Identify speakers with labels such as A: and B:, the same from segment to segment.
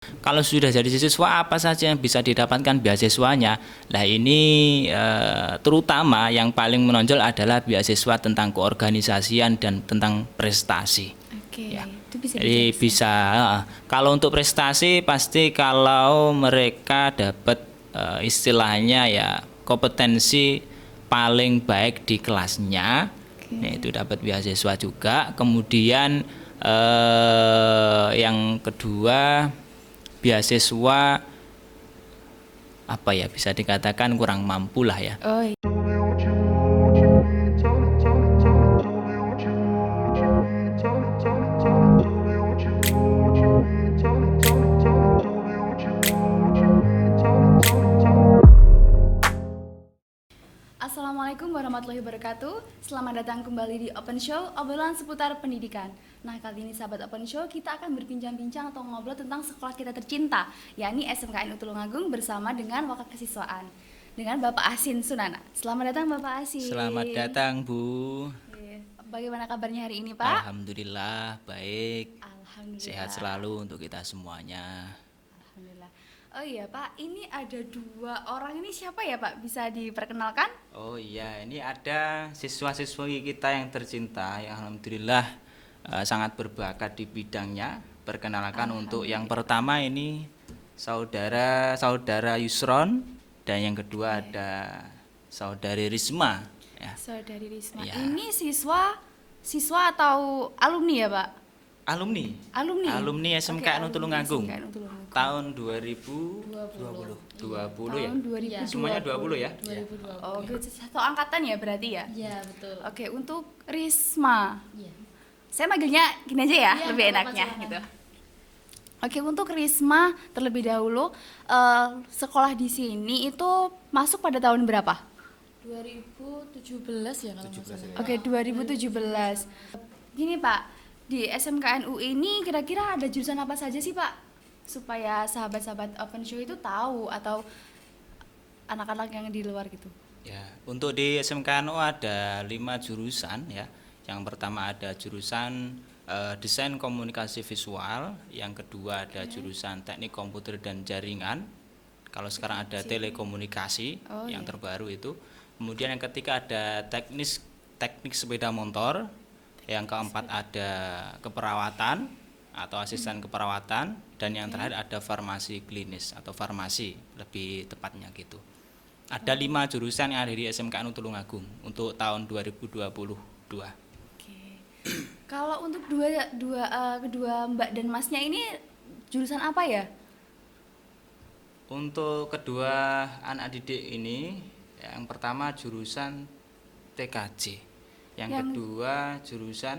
A: Kalau sudah jadi siswa apa saja yang bisa didapatkan beasiswanya? Nah ini terutama yang paling menonjol adalah beasiswa tentang keorganisasian dan tentang prestasi.
B: Oke,
A: Ya.
B: itu bisa
A: Jadi
B: dijelaskan.
A: bisa kalau untuk prestasi pasti kalau mereka dapat istilahnya ya kompetensi paling baik di kelasnya, nah itu dapat beasiswa juga. Kemudian yang kedua beasiswa apa ya bisa dikatakan kurang mampu lah ya.
B: Oh iya. Assalamualaikum warahmatullahi wabarakatuh. Selamat datang kembali di Open Show, obrolan seputar pendidikan. Nah, kali ini sahabat Open Show, kita akan berbincang-bincang atau ngobrol tentang sekolah kita tercinta, yakni SMKNU Tulungagung bersama dengan Wakil Kesiswaan dengan Bapak Asin Sunana. Selamat datang Bapak Asin.
A: Selamat datang Bu.
B: Bagaimana kabarnya hari ini Pak?
A: Alhamdulillah baik.
B: Alhamdulillah.
A: Sehat selalu untuk kita semuanya.
B: Alhamdulillah. Oh iya Pak, ini ada 2 orang, ini siapa ya Pak? Bisa diperkenalkan?
A: Oh iya, ini ada siswa-siswi kita yang tercinta yang alhamdulillah sangat berbakat di bidangnya. Perkenalkan untuk yang pertama ini saudara Yusron dan yang kedua ada saudari Risma ya.
B: Saudari Risma.
A: Iya.
B: Ini siswa atau alumni ya Pak?
A: Alumni.
B: Alumni.
A: Alumni SMKNU
B: Oke, alumni
A: Tulungagung.
B: SMKNU Tulungagung.
A: Tahun 2020 ya.
B: Tahun 2020.
A: Semuanya 20 ya.
C: 2020.
B: Oh, satu angkatan ya berarti ya?
C: Iya, betul.
B: Oke, untuk Risma.
C: Iya.
B: Saya manggilnya gini aja ya,
C: Iya,
B: lebih
C: nggak apa-apa,
B: enaknya
C: silakan.
B: gitu. Oke, untuk Risma terlebih dahulu sekolah di sini itu masuk pada tahun berapa?
C: 2017 ya kalau nggak salah.
B: Oke, 2017. Gini Pak, di SMKNU ini kira-kira ada jurusan apa saja sih Pak? Supaya sahabat-sahabat Open Show itu tahu atau anak-anak yang di luar gitu.
A: Ya, untuk di SMKNU ada 5 jurusan ya. Yang pertama ada jurusan desain komunikasi visual, yang kedua ada jurusan teknik komputer dan jaringan. Kalau sekarang ada telekomunikasi
B: Oh,
A: yang
B: iya.
A: terbaru itu. Kemudian yang ketiga ada teknik sepeda motor. Yang keempat ada keperawatan atau asisten keperawatan dan yang terakhir ada farmasi klinis atau farmasi lebih tepatnya gitu. Ada 5 jurusan yang ada di SMKNU Tulungagung untuk tahun 2022.
B: Oke. Kalau untuk kedua Mbak dan Masnya ini jurusan apa ya?
A: Untuk kedua anak didik ini, yang pertama jurusan TKJ, yang
B: Yang-
A: kedua jurusan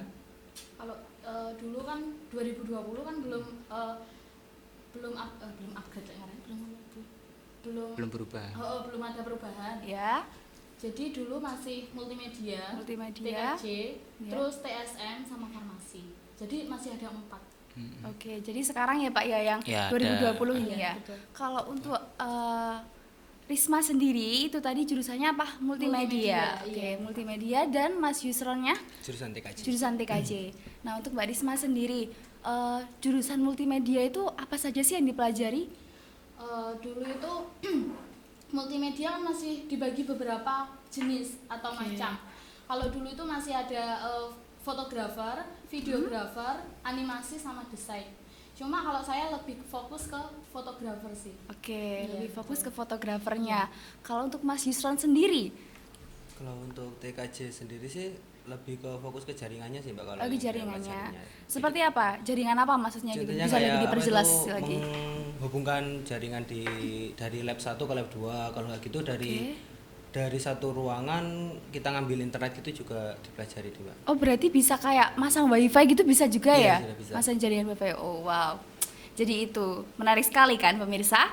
C: Kalau dulu kan 2020 kan belum upgrade ya, kan?
A: belum berubah.
C: Belum ada perubahan.
B: Ya,
C: Jadi dulu masih multimedia,
B: multimedia.
C: TKJ,
B: Ya.
C: terus TSM sama farmasi. Jadi masih ada 4.
B: Oke, jadi sekarang ya Pak ya yang
A: Ya,
B: 2020
C: ada.
B: ini
C: Iya,
B: ya.
C: betul.
B: Kalau untuk Risma sendiri itu tadi jurusannya apa? Multimedia.
C: Multimedia,
B: Oke,
C: iya.
B: multimedia dan Mas Yusronnya
D: Jurusan TKJ.
B: jurusan TKJ. Nah, untuk Mbak Risma sendiri jurusan multimedia itu apa saja sih yang dipelajari?
C: Dulu itu multimedia kan masih dibagi beberapa jenis atau macam. Kalau dulu itu masih ada fotografer, videografer, animasi sama desain. Cuma kalau saya lebih fokus ke fotografer sih.
B: Oke,
C: Iya,
B: lebih fokus
C: betul.
B: ke fotografernya. Kalau untuk Mas Yusron sendiri,
D: Kalau untuk TKJ sendiri sih lebih ke fokus ke jaringannya sih Mbak kalau
B: lagi
D: yang
B: jaringannya.
D: pelajarannya.
B: Seperti apa? Jaringan apa maksudnya gitu?
D: Contohnya
B: Bisa
D: kayak
B: lebih
D: apa
B: diperjelas
D: itu,
B: lagi.
D: menghubungkan jaringan dari lab 1 ke lab 2. Kalau nggak gitu dari satu ruangan kita ngambil internet gitu juga dipelajari tuh Mbak.
B: Oh, berarti bisa kayak masang wifi gitu bisa juga
D: Iya,
B: ya?
D: sudah bisa.
B: Masang jaringan wifi. Oh, wow. Jadi itu menarik sekali kan pemirsa.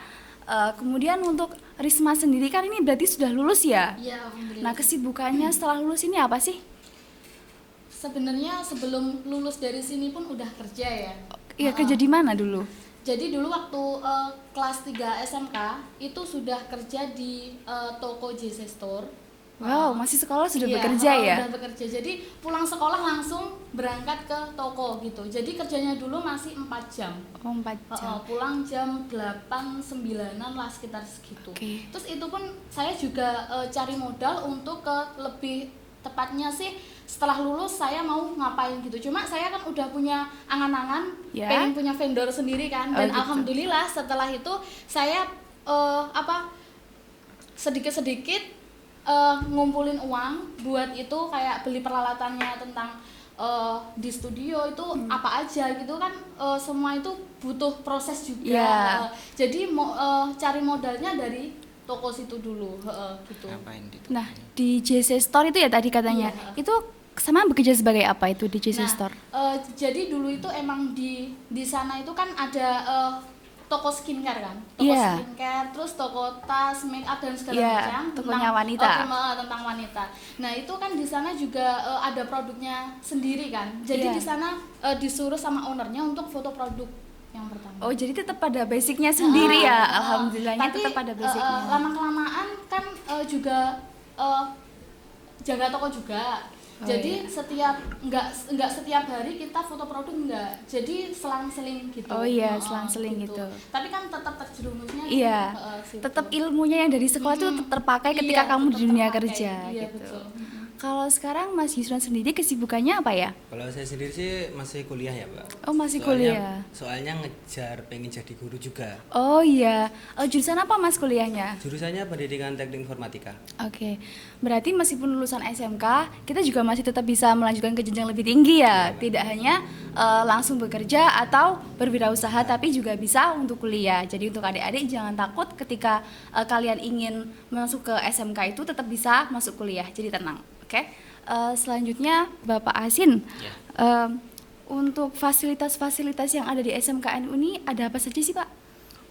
B: Kemudian untuk Risma sendiri kan ini berarti sudah lulus ya?
C: Iya, alhamdulillah.
B: Nah, kesibukannya setelah lulus ini apa sih?
C: Sebenarnya sebelum lulus dari sini pun udah kerja ya.
B: Iya, kerja di mana dulu?
C: Jadi dulu waktu kelas 3 SMK itu sudah kerja di toko JC Store.
B: Wow, masih sekolah sudah
C: Iya,
B: bekerja ya?
C: udah bekerja. Jadi pulang sekolah langsung berangkat ke toko gitu. Jadi kerjanya dulu masih 4 jam.
B: Oh, 4 jam.
C: Pulang jam 8, 9-an lah sekitar segitu.
B: Oke.
C: Terus itu pun saya juga cari modal untuk ke lebih tepatnya sih setelah lulus saya mau ngapain gitu. Cuma saya kan udah punya angan-angan
B: Ya.
C: pengen punya vendor sendiri kan.
B: Oh,
C: Dan
B: gitu.
C: alhamdulillah setelah itu saya sedikit-sedikit ngumpulin uang buat itu kayak beli peralatannya tentang di studio itu apa aja gitu kan, semua itu butuh proses juga.
B: Yeah.
C: Jadi cari modalnya dari toko situ dulu gitu.
A: Ngapain di toko?
B: Nah, di JC Store itu ya tadi katanya.
C: Iya.
B: Itu sama bekerja sebagai apa itu di JC
C: Nah,
B: Store?
C: jadi dulu itu emang di sana itu kan ada toko skincare kan, toko
B: Iya.
C: skincare, terus toko tas, make up dan segala
B: Iya,
C: macam.
B: tokonya wanita.
C: Tentang wanita. Nah itu kan di sana juga ada produknya sendiri kan. Jadi
B: Iya.
C: di sana disuruh sama ownernya untuk foto produk yang pertama.
B: Oh, jadi tetap pada basicnya sendiri ya.
C: Ah,
B: Alhamdulillahnya
C: tapi,
B: tetap pada basicnya.
C: lama-kelamaan kan juga jaga toko juga.
B: Oh,
C: Jadi
B: iya.
C: nggak setiap hari kita foto produk enggak. Jadi selang-seling gitu.
B: Oh iya, selang-seling gitu.
C: Tapi kan tetap terjerumusnya
B: Iya.
C: situ.
B: Tetap ilmunya yang dari sekolah itu tetap terpakai ketika
C: Iya,
B: kamu di
C: tetap
B: dunia
C: terpakai.
B: kerja
C: Iya,
B: gitu.
C: betul.
B: Kalau sekarang Mas Yusran sendiri kesibukannya apa ya?
D: Kalau saya sendiri sih masih kuliah ya, Mbak.
B: Oh, masih kuliah.
D: Soalnya ngejar pengen jadi guru juga.
B: Oh iya. Jurusan apa Mas kuliahnya?
D: Jurusannya Pendidikan Teknik Informatika.
B: Oke, berarti meskipun lulusan SMK, kita juga masih tetap bisa melanjutkan ke jenjang lebih tinggi ya. Tidak hanya langsung bekerja atau berwirausaha, tapi juga bisa untuk kuliah. Jadi untuk adik-adik jangan takut ketika kalian ingin masuk ke SMK itu tetap bisa masuk kuliah. Jadi tenang, oke? Selanjutnya Bapak Asin,
A: Ya.
B: untuk fasilitas-fasilitas yang ada di SMKNU ini ada apa saja sih Pak?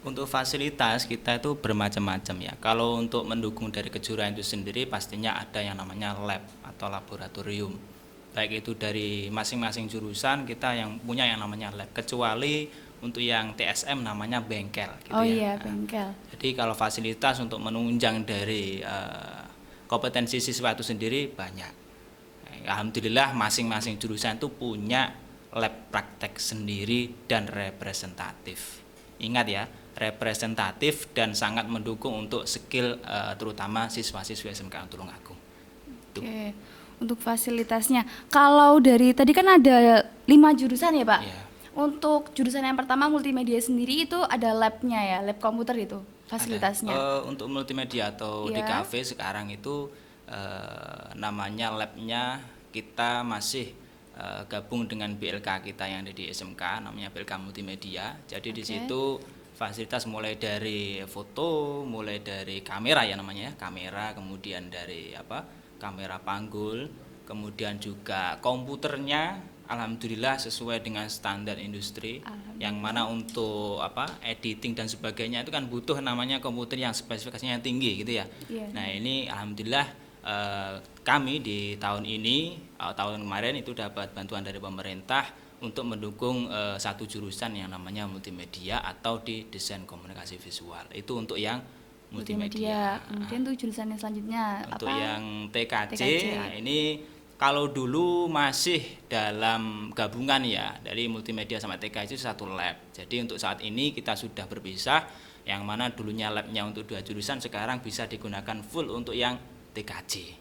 A: Untuk fasilitas kita itu bermacam-macam ya. Kalau untuk mendukung dari kejuruan itu sendiri pastinya ada yang namanya lab atau laboratorium. Baik itu dari masing-masing jurusan kita yang punya yang namanya lab. Kecuali untuk yang TSM namanya bengkel gitu
B: Oh
A: ya.
B: iya, bengkel.
A: Jadi kalau fasilitas untuk menunjang dari kompetensi siswa itu sendiri banyak. Alhamdulillah masing-masing jurusan itu punya lab praktek sendiri dan representatif. Ingat ya, representatif dan sangat mendukung untuk skill terutama siswa-siswa SMK Tulungagung. Itu.
B: Oke, untuk fasilitasnya. Kalau dari tadi kan ada 5 jurusan ya Pak?
A: Ya.
B: Untuk jurusan yang pertama multimedia sendiri itu ada labnya ya, lab komputer itu fasilitasnya.
A: Untuk multimedia atau di
B: Iya.
A: kafe sekarang itu namanya labnya kita masih gabung dengan BLK kita yang ada di SMK namanya BLK Multimedia. Jadi di
B: Oke.
A: situ fasilitas mulai dari foto, mulai dari kamera ya namanya, kamera, kemudian dari kamera panggul, kemudian juga komputernya alhamdulillah sesuai dengan standar industri. Yang mana untuk editing dan sebagainya itu kan butuh namanya komputer yang spesifikasinya tinggi gitu ya.
B: Iya.
A: Nah, ini alhamdulillah kami di tahun ini tahun kemarin itu dapat bantuan dari pemerintah untuk mendukung satu jurusan yang namanya multimedia atau di desain komunikasi visual. Itu untuk yang multimedia.
B: Kemudian untuk jurusan yang selanjutnya
A: Untuk
B: apa?
A: yang TKJ,
B: TKJ.
A: nah ini kalau dulu masih dalam gabungan ya dari multimedia sama TKJ satu lab. Jadi untuk saat ini kita sudah berpisah, yang mana dulunya labnya untuk 2 jurusan sekarang bisa digunakan full untuk yang TKJ.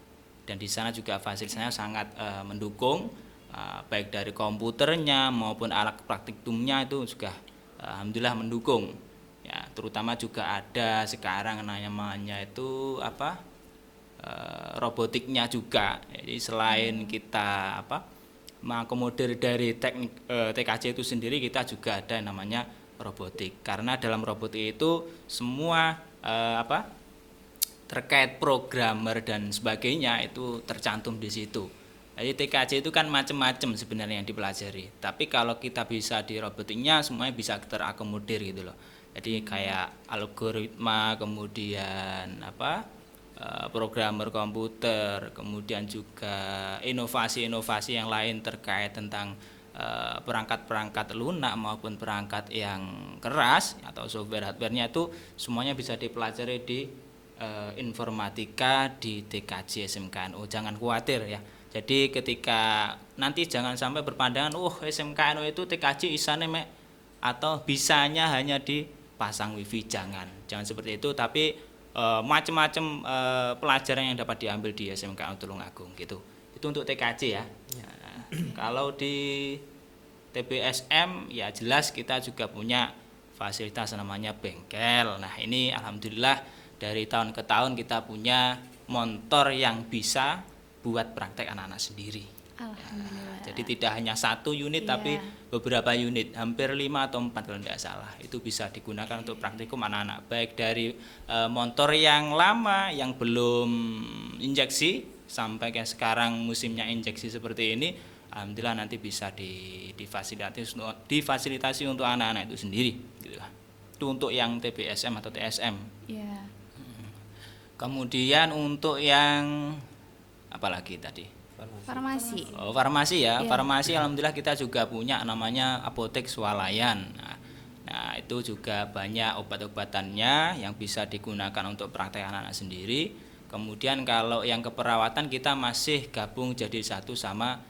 A: Dan di sana juga fasilitasnya sangat mendukung, baik dari komputernya maupun alat praktikumnya itu juga alhamdulillah mendukung. Ya, terutama juga ada sekarang namanya itu robotiknya juga. Jadi selain kita mengakomodir dari teknik TKJ itu sendiri, kita juga ada yang namanya robotik. Karena dalam robotik itu semua terkait programmer dan sebagainya itu tercantum di situ. Jadi TKJ itu kan macam-macam sebenarnya yang dipelajari. Tapi kalau kita bisa di robotiknya semuanya bisa terakomodir gitu loh. Jadi kayak algoritma, kemudian programmer komputer, kemudian juga inovasi-inovasi yang lain terkait tentang perangkat-perangkat lunak maupun perangkat yang keras atau software hardware-nya itu semuanya bisa dipelajari di informatika di TKJ SMKNU. Jangan khawatir ya. Jadi ketika nanti jangan sampai berpandangan, SMKNU itu TKJ isane mek atau bisanya hanya dipasang wifi. Jangan seperti itu. Tapi macam-macam pelajaran yang dapat diambil di SMKNU Tulungagung gitu. Itu untuk TKJ ya. Kalau di TBSM ya jelas kita juga punya fasilitas namanya bengkel. Nah ini alhamdulillah dari tahun ke tahun kita punya motor yang bisa buat praktek anak-anak sendiri.
B: Alhamdulillah.
A: Jadi tidak hanya satu unit tapi beberapa unit, hampir 5 atau 4 kalau tidak salah. Itu bisa digunakan untuk praktikum anak-anak, baik dari motor yang lama yang belum injeksi sampai kayak sekarang musimnya injeksi seperti ini. Alhamdulillah nanti bisa difasilitasi untuk anak-anak itu sendiri gitu lah. Itu untuk yang TBSM atau TSM.
B: Iya.
A: Kemudian untuk yang apa lagi tadi?
B: Farmasi.
A: Farmasi ya.
B: Iya.
A: Farmasi alhamdulillah kita juga punya namanya apotek swalayan. Nah, itu juga banyak obat-obatannya yang bisa digunakan untuk praktek anak-anak sendiri. Kemudian kalau yang keperawatan kita masih gabung jadi satu sama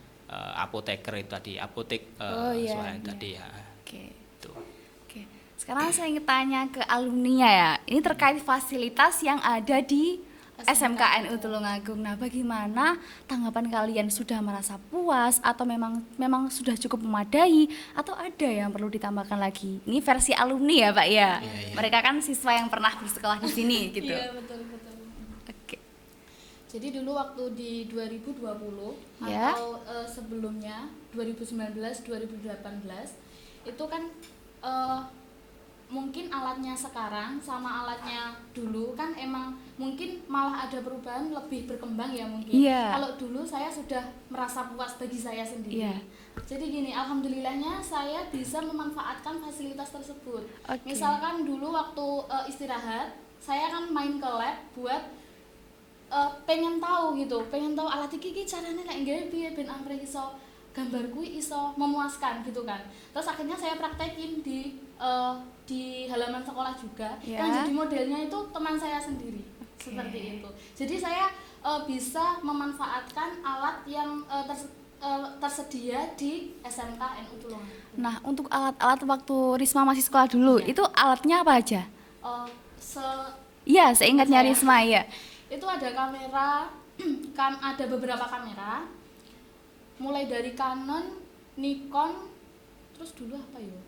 A: apoteker itu tadi, apotek swalayan tadi ya.
B: Oke.
A: Itu.
B: Oke. Sekarang saya ingin tanya ke alumni ya. Ini terkait fasilitas yang ada di SMKNU Tulungagung. Nah, bagaimana tanggapan kalian? Sudah merasa puas atau memang sudah cukup memadai atau ada yang perlu ditambahkan lagi? Ini versi alumni ya, Pak ya.
A: Iya.
B: Mereka kan siswa yang pernah bersekolah di sini gitu.
C: Iya, betul.
B: Oke.
C: Jadi dulu waktu di 2020
B: Ya.
C: atau sebelumnya 2019 2018 itu kan mungkin alatnya sekarang sama alatnya dulu kan emang mungkin malah ada perubahan, lebih berkembang ya mungkin.
B: Iya.
C: Kalau dulu saya sudah merasa puas bagi saya sendiri.
B: Iya.
C: Jadi gini, alhamdulillahnya saya bisa memanfaatkan fasilitas tersebut.
B: Oke.
C: Misalkan dulu waktu istirahat, saya kan main ke lab buat pengen tahu alat iki caranya nek nggawe piye ben amprih iso gambarku iso memuaskan gitu kan. Terus akhirnya saya praktekin di halaman sekolah juga.
B: Ya.
C: Yang jadi modelnya itu teman saya sendiri. Seperti itu. Jadi saya bisa memanfaatkan alat yang tersedia di SMKNU Tulungagung.
B: Nah, untuk alat-alat waktu Risma masih sekolah dulu,
C: Iya.
B: itu alatnya apa aja?
C: Se-
B: Iya, seingatnya
C: Saya.
B: Risma ya.
C: itu ada kamera, ada beberapa kamera, mulai dari Canon, Nikon, terus dulu apa ya?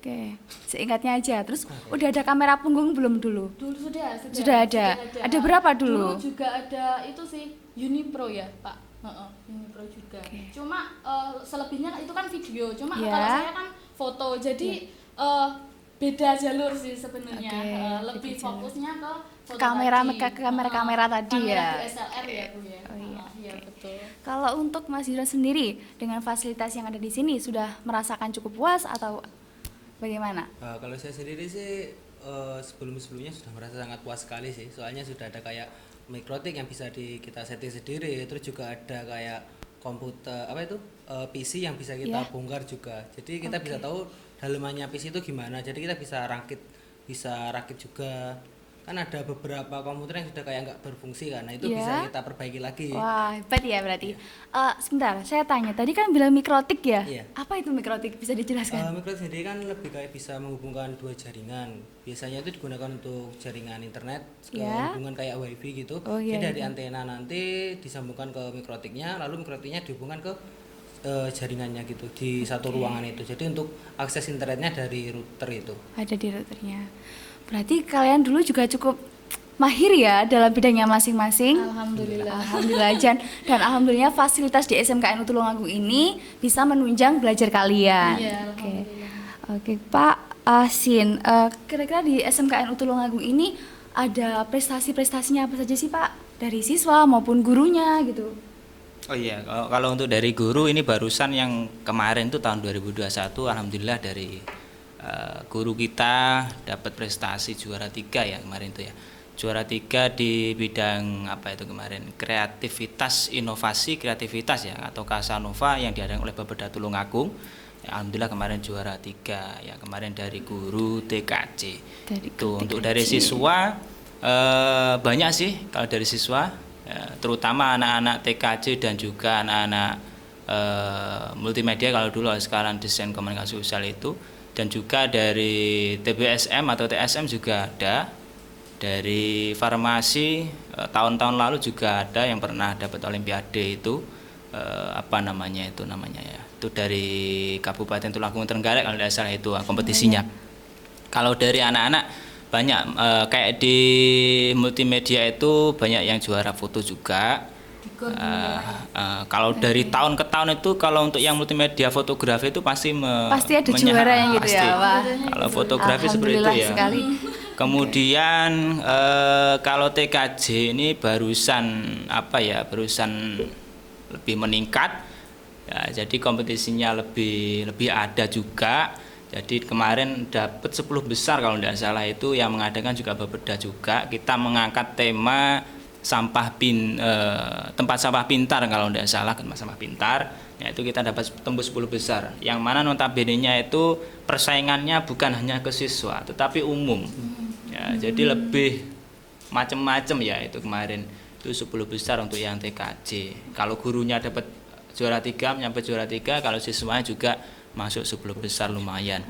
B: Oke, seingatnya aja. Terus udah ada kamera punggung belum dulu?
C: Dulu
B: Sudah ada. Ada berapa dulu?
C: Dulu juga ada itu sih Unipro ya, Pak. Unipro juga.
B: Oke.
C: Cuma selebihnya itu kan video. Cuma
B: Ya.
C: kalau saya kan foto. Jadi beda jalur sih sebenarnya.
B: Oke,
C: Lebih
B: beda jalur.
C: fokusnya ke foto
B: Kamera-
C: tadi.
B: ke kamera tadi
C: Kamera
B: ya.
C: DSLR ya, Bu ya.
B: Oh iya,
C: Iya,
B: oke.
C: betul.
B: Kalau untuk Mas Hira sendiri dengan fasilitas yang ada di sini sudah merasakan cukup puas atau bagaimana?
D: Kalau saya sendiri sih sebelum-sebelumnya sudah merasa sangat puas sekali sih. Soalnya sudah ada kayak mikrotik yang bisa kita setting sendiri, terus juga ada kayak komputer PC yang bisa kita
B: Iya.
D: bongkar juga. Jadi kita
B: Oke.
D: bisa tahu dalemannya PC itu gimana. Jadi kita bisa rakit juga. Kan ada beberapa komputer yang sudah kayak nggak berfungsi kan. Nah itu
B: Iya.
D: bisa kita perbaiki lagi.
B: Wah, hebat ya berarti. Sebentar, saya tanya. Tadi kan bilang mikrotik ya?
D: Iya.
B: Apa itu mikrotik? Bisa dijelaskan?
D: Mikrotik sendiri kan lebih kayak bisa menghubungkan dua jaringan. Biasanya itu digunakan untuk jaringan internet,
B: Ya.
D: hubungan kayak wifi gitu.
B: Oh, iya,
D: Jadi dari
B: iya.
D: antena nanti disambungkan ke mikrotiknya, lalu mikrotiknya dihubungkan ke jaringannya gitu di satu ruangan itu. Jadi untuk akses internetnya dari router itu.
B: Ada di routernya. Berarti kalian dulu juga cukup mahir ya dalam bidangnya masing-masing.
C: Alhamdulillah.
B: Alhamdulillah Jan. Dan alhamdulillah fasilitas di SMKNU Tulungagung ini bisa menunjang belajar kalian.
C: Iya,
B: Oke.
C: alhamdulillah.
B: Oke, Pak Asin. Kira-kira di SMKNU Tulungagung ini ada prestasi-prestasinya apa saja sih, Pak? Dari siswa maupun gurunya gitu.
A: Oh iya, kalau untuk dari guru ini barusan yang kemarin tuh tahun 2021 alhamdulillah dari guru kita dapat prestasi juara 3 ya kemarin itu ya. Juara 3 di bidang apa itu kemarin? Kreativitas, inovasi kreativitas ya atau Kasanova yang diadakan oleh Bapeda Tulungagung. Ya, alhamdulillah kemarin juara 3 ya, kemarin dari guru TKJ.
B: Dari
A: Itu
B: guru
A: untuk
B: TKJ.
A: dari siswa banyak sih kalau dari siswa, ya, terutama anak-anak TKJ dan juga anak-anak multimedia kalau dulu, sekarang desain komunikasi sosial itu, dan juga dari TBSM atau TSM juga ada, dari farmasi tahun-tahun lalu juga ada yang pernah dapat olimpiade itu, apa namanya itu ya, itu dari Kabupaten Tulungagung Trenggalek kalau tidak salah itu kompetisinya. Kalau dari anak-anak banyak, kayak di multimedia itu banyak yang juara foto juga. Kalau dari tahun ke tahun itu, kalau untuk yang multimedia fotografi itu pasti
B: Pasti ada juaranya gitu
A: pasti.
B: ya, Pak.
A: Kalau fotografi seperti itu
B: Alhamdulillah
A: ya.
B: sekali.
A: Kemudian kalau TKJ ini barusan lebih meningkat ya, jadi kompetisinya lebih ada juga. Jadi kemarin dapat 10 besar kalau tidak salah, itu yang mengadakan juga Bapeda juga. Kita mengangkat tema tempat sampah pintar kalau tidak salah, tempat sampah pintar. Ya, itu kita dapat tembus 10 besar. Yang mana notabene-nya itu persaingannya bukan hanya ke siswa, tetapi umum. Ya, jadi lebih macam-macam ya itu kemarin. Itu 10 besar untuk yang TKJ. Kalau gurunya dapat juara 3, menyampai juara 3, kalau siswanya juga masuk 10 besar lumayan.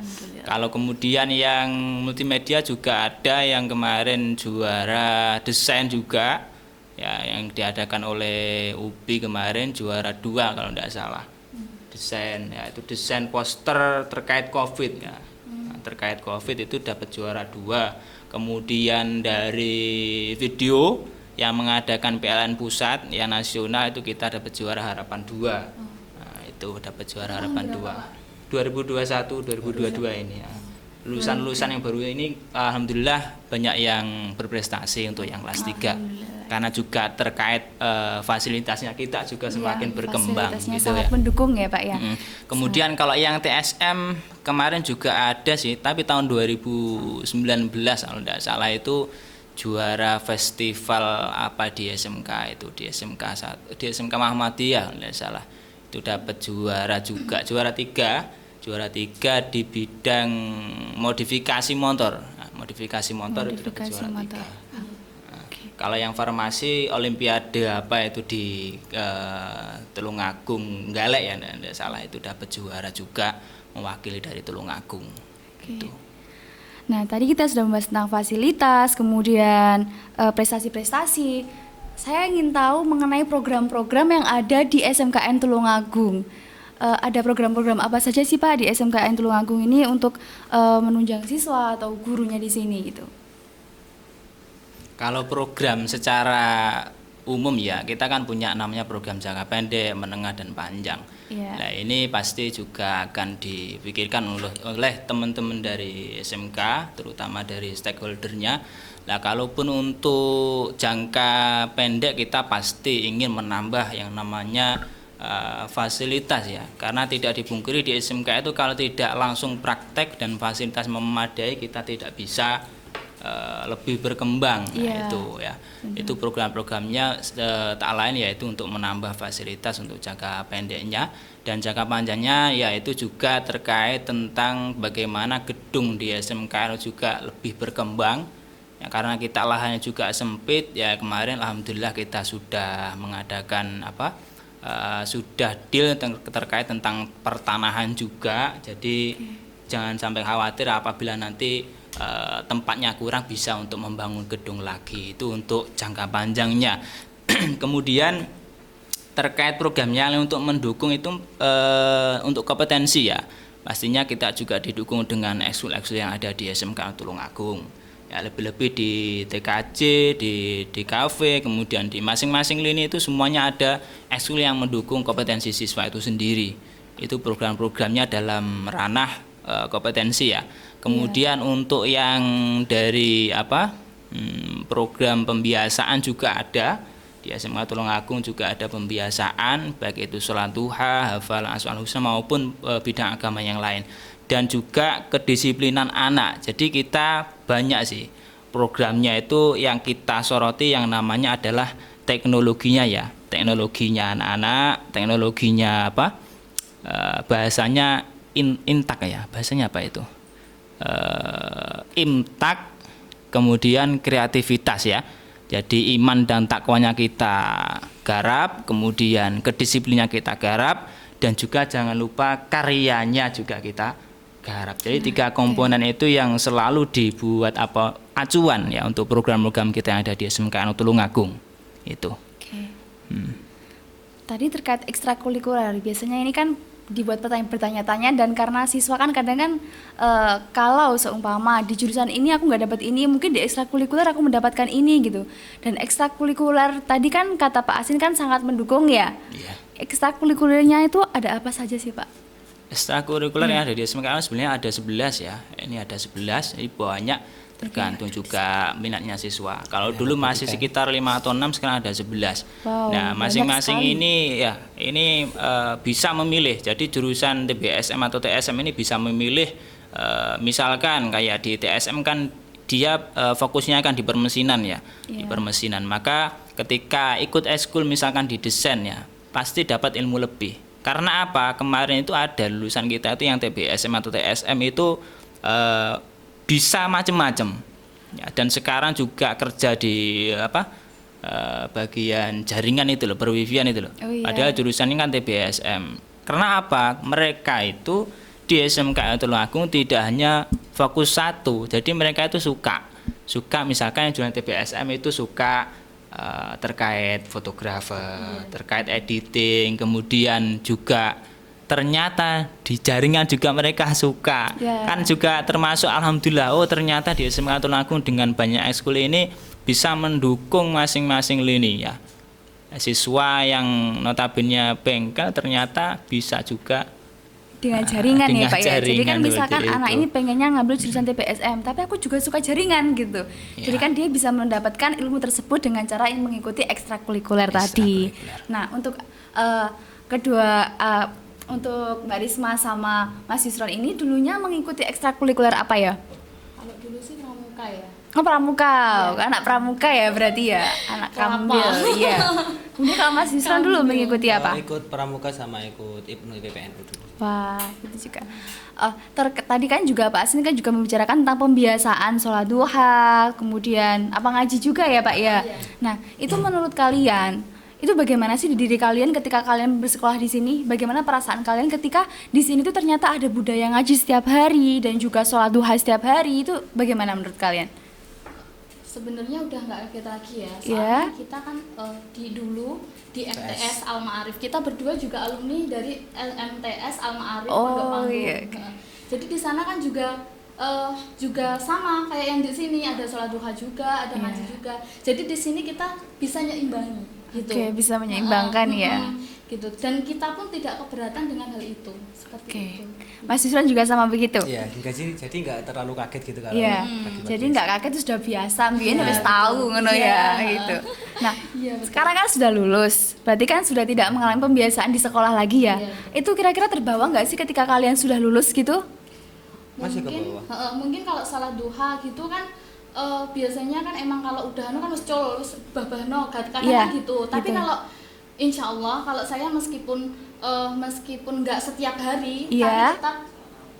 A: Kalau kemudian yang multimedia juga ada yang kemarin juara desain juga ya, yang diadakan oleh UBI kemarin juara 2 kalau tidak salah. Desain ya, itu desain poster terkait Covid ya. Nah, terkait Covid itu dapat juara 2. Kemudian dari video yang mengadakan PLN pusat yang nasional itu kita dapat juara harapan 2. Nah, itu dapat juara harapan 2. 2021 2022 ini ya. Lulusan-lulusan yang baru ini alhamdulillah banyak yang berprestasi untuk yang kelas 3. Karena juga terkait fasilitasnya kita juga semakin berkembang
B: Fasilitasnya
A: gitu
B: sangat
A: ya.
B: mendukung ya, Pak ya.
A: Kemudian kalau yang TSM kemarin juga ada sih, tapi tahun 2019 kalau tidak salah itu juara festival apa di SMK itu, di SMK Muhammadiyah kalau tidak salah. Itu dapat juara juga, juara 3 di bidang modifikasi motor. Nah, modifikasi motor itu dapat juara 3. Kalau yang farmasi olimpiade apa itu di Tulungagung Galek ya tidak salah, itu dapat juara juga mewakili dari Tulungagung. Gitu.
B: Nah, tadi kita sudah membahas tentang fasilitas, kemudian prestasi-prestasi. Saya ingin tahu mengenai program-program yang ada di SMKN Tulungagung. Ada program-program apa saja sih Pak di SMKN Tulungagung ini untuk menunjang siswa atau gurunya di sini gitu?
A: Kalau program secara umum ya, kita kan punya namanya program jangka pendek, menengah dan panjang.
B: Yeah.
A: Nah, ini pasti juga akan dipikirkan oleh teman-teman dari SMK, terutama dari stakeholdernya. Nah, kalaupun untuk jangka pendek kita pasti ingin menambah yang namanya fasilitas ya, karena tidak dipungkiri di SMK itu kalau tidak langsung praktek dan fasilitas memadai kita tidak bisa lebih berkembang. Nah, itu ya. Itu program-programnya tak lain yaitu untuk menambah fasilitas untuk jangka pendeknya, dan jangka panjangnya yaitu juga terkait tentang bagaimana gedung di SMK juga lebih berkembang. Ya, karena kita lahannya juga sempit ya, kemarin alhamdulillah kita sudah mengadakan sudah deal terkait tentang pertanahan juga. Jadi jangan sampai khawatir apabila nanti tempatnya kurang, bisa untuk membangun gedung lagi. Itu untuk jangka panjangnya. Kemudian terkait programnya untuk mendukung itu untuk kompetensi ya, pastinya kita juga didukung dengan ekskul-ekskul yang ada di SMK Tulungagung. Ya, lebih-lebih di TKJ, di DKV, kemudian di masing-masing lini itu semuanya ada ekskul yang mendukung kompetensi siswa itu sendiri. Itu program-programnya dalam ranah kompetensi ya. Kemudian untuk yang dari program pembiasaan juga ada. Di SMK Tulungagung juga ada pembiasaan, baik itu sholat duha, hafalan Asmaul Husna maupun bidang agama yang lain. Dan juga kedisiplinan anak. Jadi kita banyak sih programnya itu yang kita soroti yang namanya adalah teknologinya ya. Teknologinya anak-anak, teknologinya bahasanya intak ya, bahasanya apa itu? Imtak, kemudian kreativitas ya. Jadi iman dan takwanya kita garap, kemudian kedisiplinnya kita garap, dan juga jangan lupa karyanya juga kita garap. Jadi 3 komponen itu yang selalu dibuat acuan ya untuk program-program kita yang ada di SMKN Tulungagung itu.
B: Oke. Tadi terkait ekstrakurikuler, biasanya ini kan dibuat bertanya-tanya, dan karena siswa kan kadang kan kalau seumpama di jurusan ini aku nggak dapat ini, mungkin di ekstrakurikuler aku mendapatkan ini gitu. Dan ekstrakurikuler tadi kan kata Pak Asin kan sangat mendukung ya.
A: Iya.
B: Ekstrakurikulernya itu ada apa saja sih Pak?
A: Ekstrakurikuler yang ada di SMKN sebenarnya ada 11 ya. Ini ada 11, ini banyak tergantung juga minatnya siswa. Kalau dulu masih sekitar 5 atau 6, sekarang ada 11.
B: Wow,
A: Nah,
B: banyak
A: masing-masing
B: sekali.
A: ini bisa memilih. Jadi jurusan TBSM atau TSM ini bisa memilih, misalkan kayak di TSM kan dia fokusnya kan di permesinan ya, di permesinan. Maka ketika ikut ekskul misalkan di desain ya, pasti dapat ilmu lebih. Karena apa? Kemarin itu ada lulusan kita itu yang TBSM atau TSM itu bisa macam-macam ya, dan sekarang juga kerja di bagian jaringan itu loh, perwifian itu loh.
B: Oh iya.
A: Padahal jurusan ini kan TBSM. Karena apa? Mereka itu di SMKN Tulungagung tidak hanya fokus satu, jadi mereka itu suka misalkan yang jurusan TBSM itu suka terkait fotografer, terkait editing, kemudian juga ternyata di jaringan juga mereka suka. Kan juga termasuk alhamdulillah, ternyata di SMK Tulungagung dengan banyak ekskul ini bisa mendukung masing-masing lini ya. Siswa yang notabene bengkel ternyata bisa juga
B: Dengan jaringan ya
A: dengan
B: Pak ya. Jadi kan
A: jaringan
B: misalkan
A: seperti
B: anak
A: itu.
B: ini pengennya ngambil jurusan TBSM, tapi aku juga suka jaringan gitu. Jadi kan dia bisa mendapatkan ilmu tersebut dengan cara mengikuti ekstrakurikuler tadi. Nah, untuk untuk Mbak Risma sama Mas Yusron ini dulunya mengikuti ekstrakurikuler apa ya?
C: Kalau dulu sih pramuka ya.
B: Oh, pramuka. Anak pramuka ya berarti ya. Anak
C: Kelapa.
B: kambil, iya. Kemudian kalau Mas Yusron dulu mengikuti apa?
D: Ikut pramuka sama ikut IPNU IPPNU dulu.
B: Wah, itu juga. Tadi kan juga Pak Asin kan juga membicarakan tentang pembiasaan sholat duha, kemudian ngaji juga ya Pak ya. Nah, itu menurut kalian, itu bagaimana sih di diri kalian ketika kalian bersekolah di sini? Bagaimana perasaan kalian ketika di sini tuh ternyata ada budaya ngaji setiap hari dan juga sholat duha setiap hari? Itu bagaimana menurut kalian?
C: Sebenarnya udah nggak kaget lagi ya,
B: Iya.
C: soalnya kita kan dulu di MTS Al Ma'arif, kita berdua juga alumni dari MTS Al Ma'arif Pondok Panggung.
B: Iya.
C: Jadi di sana kan juga sama kayak yang di sini, ada sholat duha juga, ada ngaji juga. Jadi di sini kita bisa nyeimbangi gitu.
B: Oke, bisa menyeimbangkan ya.
C: Gitu. Dan kita pun tidak keberatan dengan hal itu. Seperti
B: Oke.
C: itu.
B: Mas Yusron juga sama begitu?
D: Iya, jadi nggak terlalu kaget gitu kalau
B: Iya,
D: pagi-pagi.
B: jadi nggak kaget itu sudah biasa, mungkin
C: Iya,
B: wis
C: betul.
B: tahu ngono
C: Iya.
B: ya gitu. Nah,
C: Iya, betul.
B: sekarang kan sudah lulus, berarti kan sudah tidak mengalami pembiasaan di sekolah lagi ya.
C: Iya.
B: Itu kira-kira terbawa nggak sih ketika kalian sudah lulus gitu?
D: Masih ke
C: Mungkin
D: bawah.
C: mungkin kalau salat duha gitu kan biasanya kan emang kalau udah kan wis col wis babahno kadang
B: Iya,
C: kan gitu. Tapi
B: gitu.
C: kalau insya Allah kalau saya meskipun nggak setiap hari
B: Iya.
C: tapi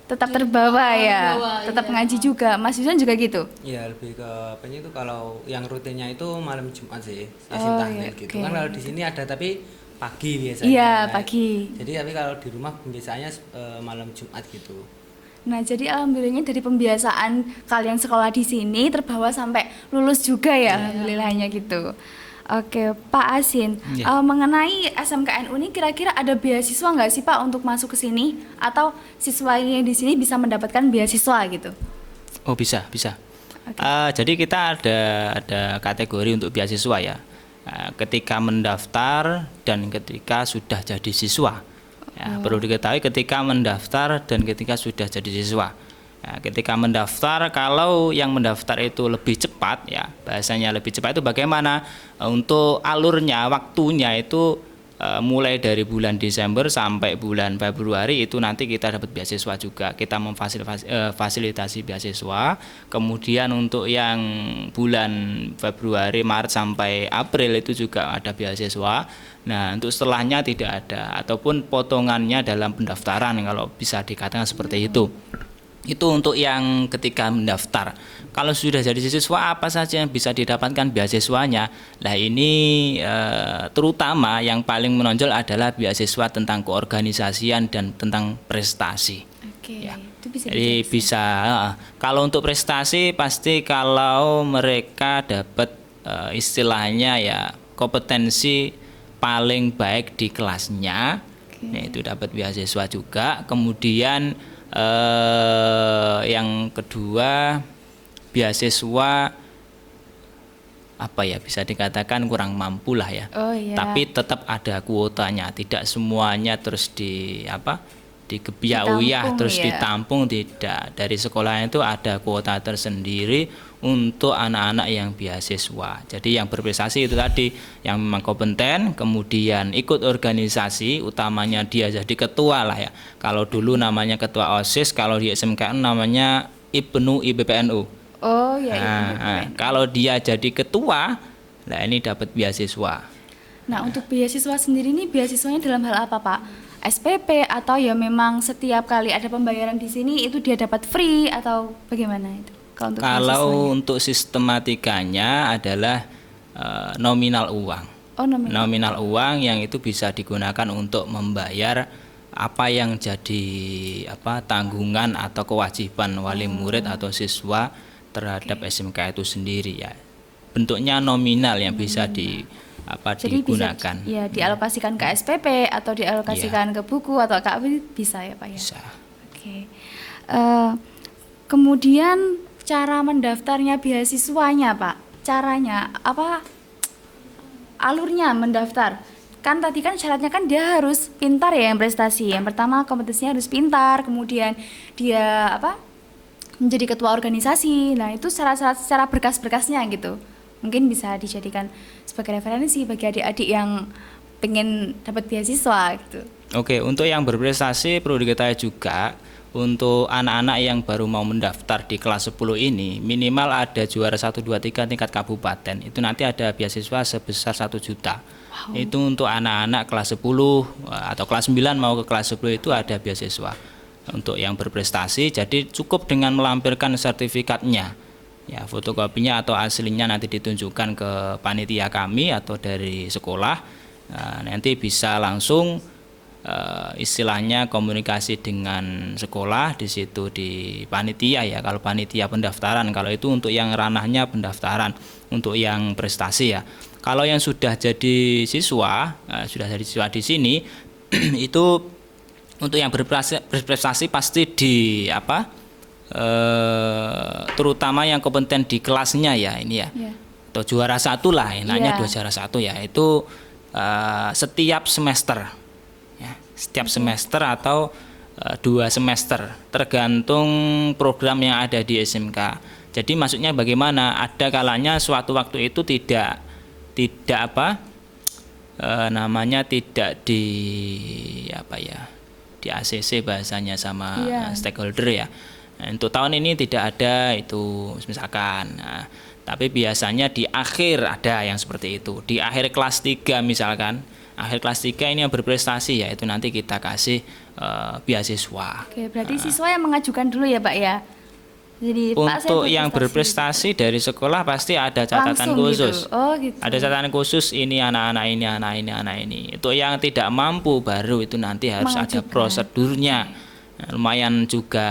B: Tetap terbawa ya,
C: terbawa,
B: tetap
C: iya.
B: ngaji juga. Mas Yusron juga gitu?
D: Iya, lebih ke apanya itu kalau yang rutinnya itu malam Jumat sih,
B: Oh,
D: Yasin Tahlil
B: iya,
D: gitu.
B: oke.
D: Kan kalau di sini ada tapi pagi biasanya.
B: Iya,
D: Nah,
B: pagi.
D: Jadi tapi kalau di rumah biasanya malam Jumat gitu.
B: Nah, jadi alhamdulillahnya dari pembiasaan kalian sekolah di sini terbawa sampai lulus juga ya, alhamdulillahnya gitu. Oke, Pak Asin,
A: Iya.
B: mengenai SMKNU ini kira-kira ada beasiswa nggak sih Pak untuk masuk ke sini? Atau siswa yang di sini bisa mendapatkan beasiswa gitu?
A: Oh, bisa.
B: Oke.
A: Jadi kita ada kategori untuk beasiswa ya. Ketika mendaftar dan ketika sudah jadi siswa. Ya, perlu diketahui ketika mendaftar dan ketika sudah jadi siswa. Ya, ketika mendaftar, kalau yang mendaftar itu lebih cepat ya, bahasanya lebih cepat itu bagaimana? Untuk alurnya, waktunya itu mulai dari bulan Desember sampai bulan Februari itu nanti kita dapat beasiswa juga. Kita memfasilitasi beasiswa. Kemudian untuk yang bulan Februari, Maret sampai April itu juga ada beasiswa. Nah, untuk setelahnya tidak ada ataupun potongannya dalam pendaftaran kalau bisa dikatakan seperti itu. Itu untuk yang ketika mendaftar. Kalau sudah jadi siswa apa saja yang bisa didapatkan beasiswanya? Nah ini terutama yang paling menonjol adalah beasiswa tentang keorganisasian dan tentang prestasi.
B: Oke,
A: Ya.
B: itu bisa
A: Jadi
B: dijelaskan.
A: bisa kalau untuk prestasi pasti kalau mereka dapat istilahnya ya kompetensi paling baik di kelasnya, nah itu dapat beasiswa juga. Kemudian yang kedua beasiswa apa ya bisa dikatakan kurang mampu lah ya.
B: Oh iya.
A: Tapi tetap ada kuotanya, tidak semuanya terus digebiauyah
B: Ditampung
A: terus
B: ya.
A: ditampung, tidak. Dari sekolah itu ada kuota tersendiri untuk anak-anak yang beasiswa. Jadi yang berprestasi itu tadi yang memang kompeten, kemudian ikut organisasi, utamanya dia jadi ketua lah ya. Kalau dulu namanya ketua OSIS, kalau di SMKN namanya IPNU IBPNU.
B: Oh iya.
A: Nah, kalau dia jadi ketua, nah ini dapat beasiswa.
B: Nah, untuk beasiswa sendiri ini beasiswanya dalam hal apa, Pak? SPP atau ya memang setiap kali ada pembayaran di sini itu dia dapat free atau bagaimana itu? Kalau untuk
A: Kalau
B: beasiswanya?
A: untuk sistematikanya adalah nominal uang.
B: Oh, nominal.
A: Nominal uang yang itu bisa digunakan untuk membayar apa yang jadi tanggungan atau kewajiban wali murid atau siswa terhadap SMK itu sendiri ya. Bentuknya nominal yang bisa
B: Jadi
A: digunakan.
B: bisa ya dialokasikan ke SPP atau dialokasikan ke buku atau KAP bisa ya, Pak ya?
A: Bisa.
B: Oke. Kemudian cara mendaftarnya beasiswanya, Pak. Caranya apa? Alurnya mendaftar. Kan tadi kan syaratnya kan dia harus pintar ya yang prestasi. Yang pertama kompetensinya harus pintar, kemudian dia menjadi ketua organisasi. Nah, itu secara berkas-berkasnya gitu. Mungkin bisa dijadikan sebagai referensi bagi adik-adik yang pengen dapat beasiswa gitu.
A: Oke, untuk yang berprestasi perlu diketahui juga untuk anak-anak yang baru mau mendaftar di kelas 10 ini minimal ada juara 1, 2, 3 tingkat kabupaten. Itu nanti ada beasiswa sebesar 1 juta.
B: Wow.
A: Itu untuk anak-anak kelas 10 atau kelas 9 mau ke kelas 10 itu ada beasiswa. Untuk yang berprestasi jadi cukup dengan melampirkan sertifikatnya. Ya, fotokopinya atau aslinya nanti ditunjukkan ke panitia kami atau dari sekolah. Nah, nanti bisa langsung istilahnya komunikasi dengan sekolah di situ di panitia ya. Kalau panitia pendaftaran, kalau itu untuk yang ranahnya pendaftaran, untuk yang prestasi ya. Kalau yang sudah jadi siswa, di sini itu untuk yang berprestasi pasti terutama yang kompeten di kelasnya ya ini ya.
B: Yeah.
A: Atau juara 1 lah enaknya.
B: Yeah.
A: Juara 1 ya itu setiap semester ya, setiap semester atau 2 semester tergantung program yang ada di SMK. Jadi maksudnya bagaimana, ada kalanya suatu waktu itu tidak di ACC bahasanya sama stakeholder ya. Nah, untuk tahun ini tidak ada itu misalkan. Nah, tapi biasanya di akhir ada yang seperti itu. Di akhir kelas 3 misalkan, akhir kelas 3 ini yang berprestasi ya itu nanti kita kasih beasiswa.
B: Oke, berarti siswa yang mengajukan dulu ya, Pak ya. Jadi Pak,
A: Untuk
B: saya
A: yang berprestasi dari sekolah pasti ada catatan
B: langsung
A: khusus.
B: Gitu. Oh, gitu.
A: Ada catatan khusus ini anak-anak ini, anak ini. Itu yang tidak mampu baru itu nanti harus ada prosedurnya. Nah, lumayan juga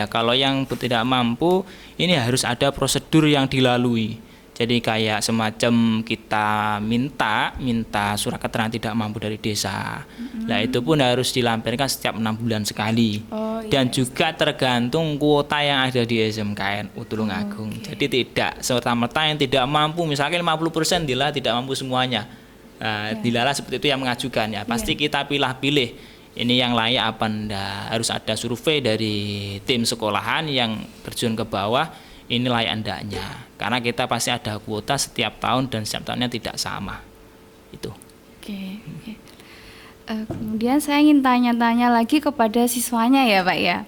A: kalau yang tidak mampu ini harus ada prosedur yang dilalui. Jadi kayak semacam kita minta surat keterangan tidak mampu dari desa. Nah, itu pun harus dilampirkan setiap 6 bulan sekali.
B: Oh,
A: Dan juga tergantung kuota yang ada di SMKN Tulungagung. Jadi tidak serta-merta yang tidak mampu, misalkan 50% dilala tidak mampu semuanya. Nah, dilala seperti itu yang mengajukan ya. Pasti kita pilih-pilih ini yang layak apa enggak. Harus ada survei dari tim sekolahan yang terjun ke bawah, ini layak enggaknya. Karena kita pasti ada kuota setiap tahun dan setiap tahunnya tidak sama. Itu.
B: Oke. Oke, oke. Kemudian saya ingin tanya-tanya lagi kepada siswanya ya Pak ya,